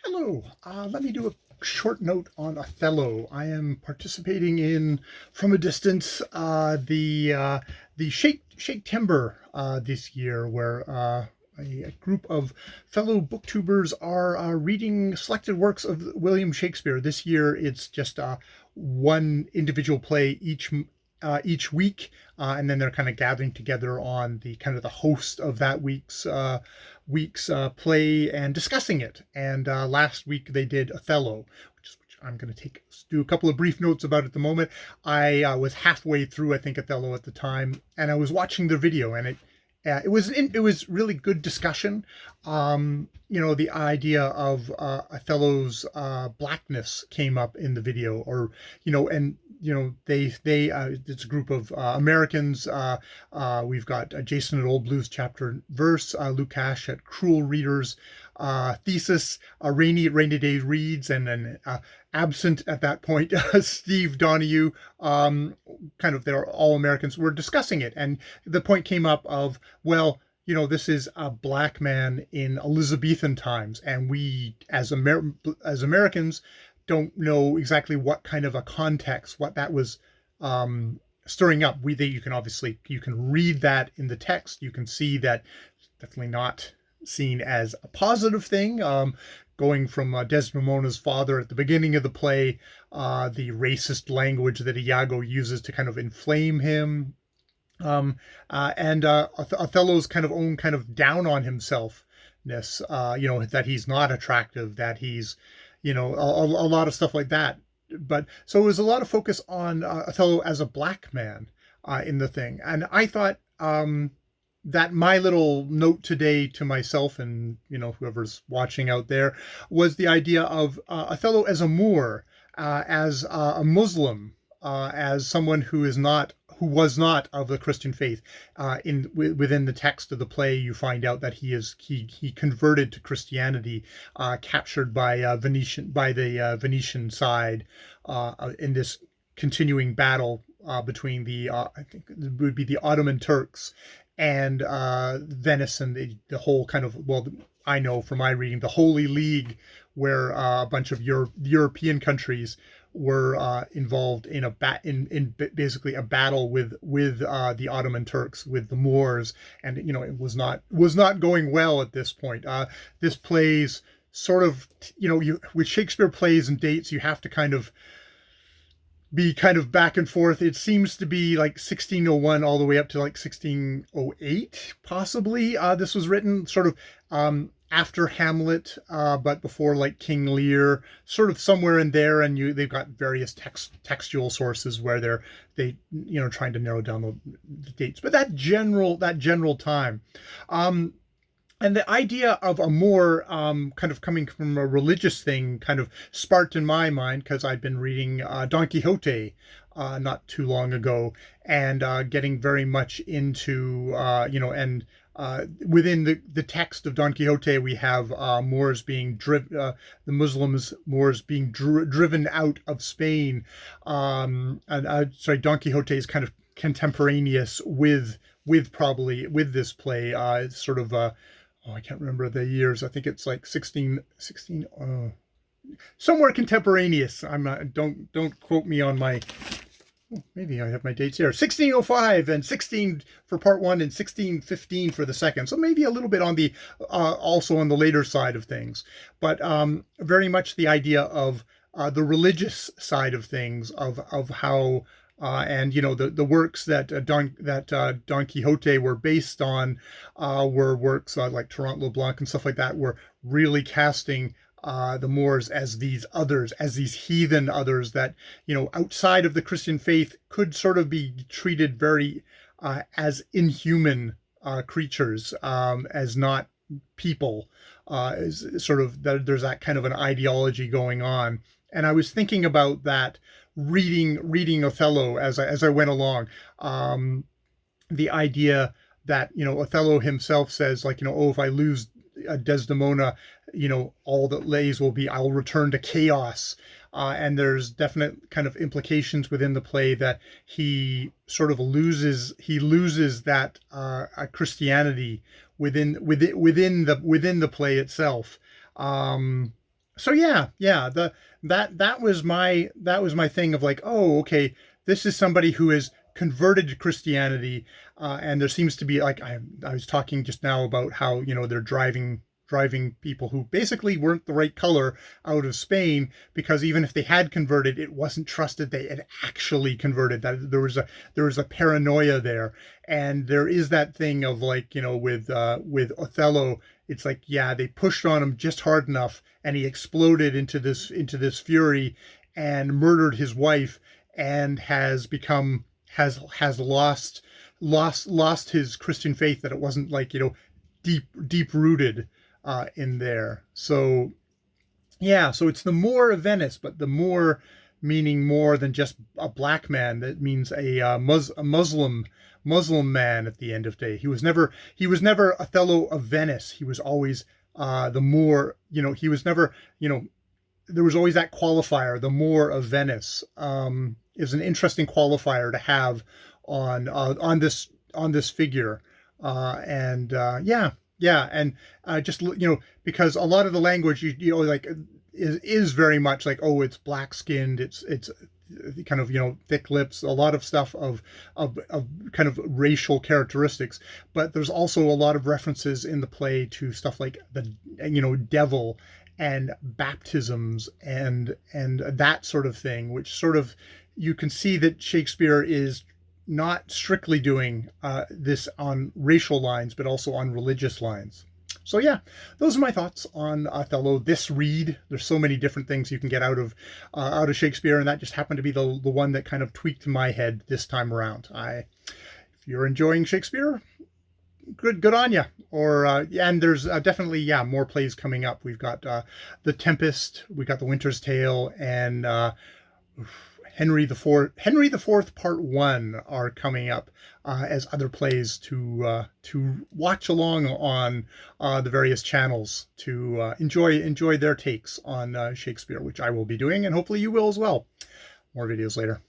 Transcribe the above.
Hello. Let me do a short note on Othello. I am participating in, from a distance, the Shktbr this year, where a group of fellow booktubers are reading selected works of William Shakespeare. This year, it's just one individual play each week, and then they're kind of gathering together on the kind of the host of that week's play and discussing it. And last week they did Othello, which I'm going to do a couple of brief notes about at the moment. I was halfway through, I think, Othello at the time, and I was watching the video, and it was really good discussion. The idea of Othello's blackness came up in the video, or and they it's a group of Americans. We've got Jason at Old Blues chapter and verse, Lukash at Cruel Readers thesis, Rainy at Rainy Day Reads, and then absent at that point, Steve Donahue, kind of, they're all Americans, were discussing it. And the point came up of, well, this is a black man in Elizabethan times, and we, as Americans, don't know exactly what kind of a context, what that was stirring up. You can read that in the text. You can see that it's definitely not seen as a positive thing. Going from Desdemona's father at the beginning of the play, the racist language that Iago uses to kind of inflame him, and Othello's kind of own kind of down on himself ness, that he's not attractive, that he's, a lot of stuff like that. But so it was a lot of focus on Othello as a black man in the thing. And I thought that my little note today to myself and, whoever's watching out there, was the idea of Othello as a Moor, as a Muslim, as someone who was not of the Christian faith. Within the text of the play, you find out that he converted to Christianity, captured by the Venetian side, in this continuing battle between I think it would be the Ottoman Turks and Venice, and the whole kind of, well, I know from my reading, the Holy League, where a bunch of European countries were involved in basically a battle with the Ottoman Turks, with the Moors, and it was not going well at this point. This plays sort of, with Shakespeare plays and dates, you have to kind of be kind of back and forth. It seems to be like 1601 all the way up to like 1608, possibly. This was written sort of after Hamlet, but before like King Lear, sort of somewhere in there. And they've got various textual sources where they trying to narrow down the dates, but that general time. And the idea of a more kind of coming from a religious thing kind of sparked in my mind, because I'd been reading Don Quixote not too long ago, and getting very much into, and within the text of Don Quixote, we have Moors being the Moors being driven out of Spain. Don Quixote is kind of contemporaneous with this play. It's sort of I can't remember the years. I think it's like 16, somewhere contemporaneous. I'm not, don't quote me on my, maybe I have my dates here. 1605 and 16 for part one and 1615 for the second. So maybe a little bit on the, also on the later side of things, but very much the idea of the religious side of things, of how, and the works that Don Quixote were based on were works like Tarrant LeBlanc and stuff like that, were really casting the Moors as these others, as these heathen others that outside of the Christian faith could sort of be treated very as inhuman creatures, as not people. Is sort of there's that kind of an ideology going on. And I was thinking about that reading Othello as I went along. The idea that Othello himself says, like, oh, if I lose Desdemona, all that lays will be, I'll return to chaos. And there's definite kind of implications within the play that he sort of loses that Christianity within the play itself. So yeah, that was my thing of like, oh, okay, this is somebody who is converted to Christianity, and there seems to be like I was talking just now about how they're driving people who basically weren't the right color out of Spain, because even if they had converted, it wasn't trusted they had actually converted. That there was a paranoia there, and there is that thing of like with Othello. It's like, yeah, they pushed on him just hard enough, and he exploded into this fury and murdered his wife, and has become has lost his Christian faith, that it wasn't like deep rooted in there. So yeah, so it's the Moor of Venice, but the Moor meaning more than just a black man. That means a Muslim man at the end of the day. He was never Othello of Venice. He was always the Moor. He was never. There was always that qualifier. The Moor of Venice is an interesting qualifier to have on this figure, and and just because a lot of the language like is very much like, oh, it's black skinned, it's kind of thick lips, a lot of stuff of kind of racial characteristics, but there's also a lot of references in the play to stuff like the devil and baptisms and that sort of thing, which sort of you can see that Shakespeare is not strictly doing this on racial lines, but also on religious lines. So yeah, those are my thoughts on Othello. This read, there's so many different things you can get out of Shakespeare, and that just happened to be the one that kind of tweaked my head this time around. If you're enjoying Shakespeare, good on you. Or and there's definitely more plays coming up. We've got The Tempest, we got The Winter's Tale, and Henry the Fourth Part 1 are coming up as other plays to watch along on the various channels to enjoy their takes on Shakespeare, which I will be doing, and hopefully you will as well. More videos later.